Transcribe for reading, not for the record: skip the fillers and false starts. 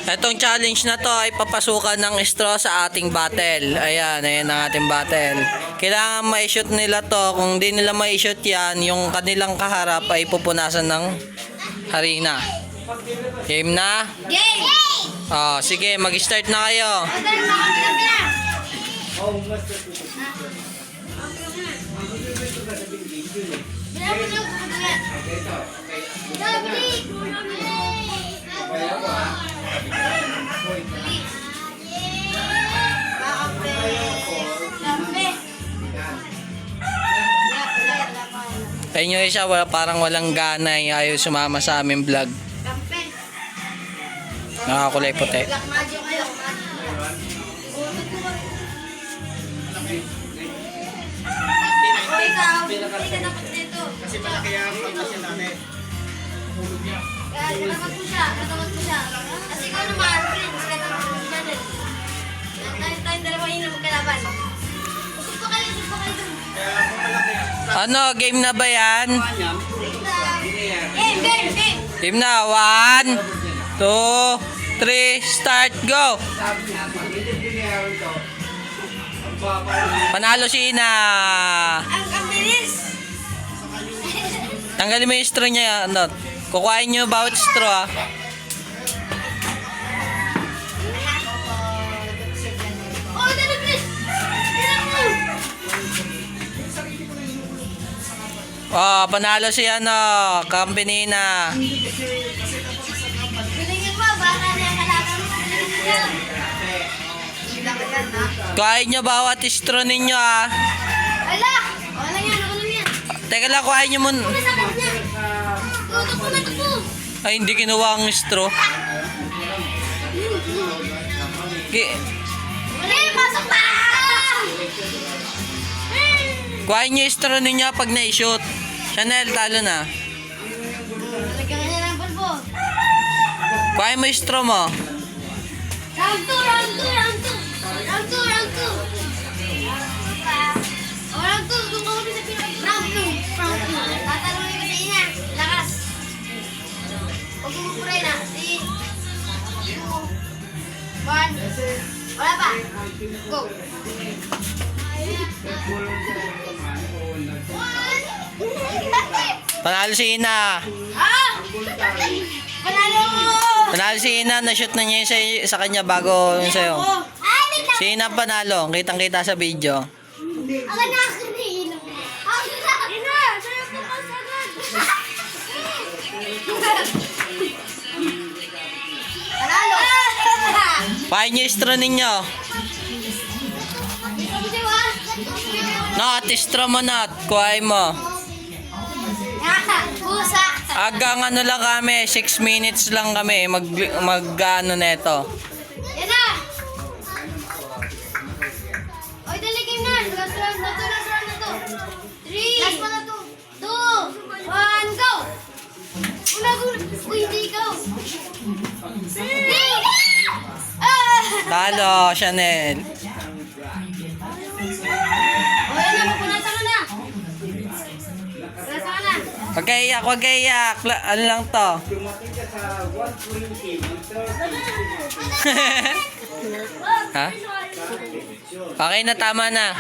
Itong challenge na to ay papasukan ng straw sa ating battle. Ayan ang ating battle. Kailangan ma-shoot nila to. Kung di nila ma-shoot yan, yung kanilang kaharap ay pupunasan ng harina. Game na? Game! Oh, sige, mag-start na kayo. Ayun yung isa, parang walang gana, ayaw sumama sa aming vlog. Nakakulay puti. Kasi malaki ang pagkasya namin. Hulog niya. Katamat ko siya. Kasi ikaw naman, friends, katamat ko siya din. Tayong dalawa yun na magkalaban. Usap ko kayo dun. Kaya kung malaki ang Ano, game na ba yan? Game! Game na, 1, 2, 3, start, go! sabi niya, pag hindi binayaran to, ang baba Panalo si Ina. Ang bilis! Tanggalin mo yung straw niya. Ano, kukuhain nyo bawat straw. Oh, dali bilis! Bilang mo! Oh, panalo si company na. Bilingin mo, baka niya kalaban mo. Bilingin mo. Kuhain nyo bawat straw ninyo Ala! Wala yan, ako lang yan. Teka lang, kuhain nyo muna. Ano sa kanya? Takbo! Ay, hindi kinuha ang straw. Wala, pasok pa! Kuhain nyo yung straw ninyo pag na-shoot. Chanel, talo na. Lagyan niya ng bulbo. Kuhain mo yung straw mo. Round 2! Oh, round 2. Doon ka ulit sa pinaka. Round 2. Tatanungin ko sa ina. Lakas. Huwag mo puray na. 3, 2, 1. Wala pa. Go. Panalo si Ina. Panalo mo! Panalo si Ina. Na-shoot na niya yung sa kanya bago yung sa'yo. Ay, Si Ina panalo. Kitang-kita sa video. Ako na ako rin. Ina, sa'yo po kasagad. Panalo! Kuhain nyo yung straw ninyo. Not, straw mo not. Kuhain mo. Pusa! Agang ano lang kami, 6 minutes lang kami mag neto. Yan na! Oy, dali game na! Last round na to. 3, last one na to. 2, 1, go! Una. Uy, hindi go! Talo, Chanel. O, yan na, pupunasan ka na. Pupunasan ka na. Huwag kayo iyak. Ano lang to? dumating ka sa 120, Ha? Okay na, tama na.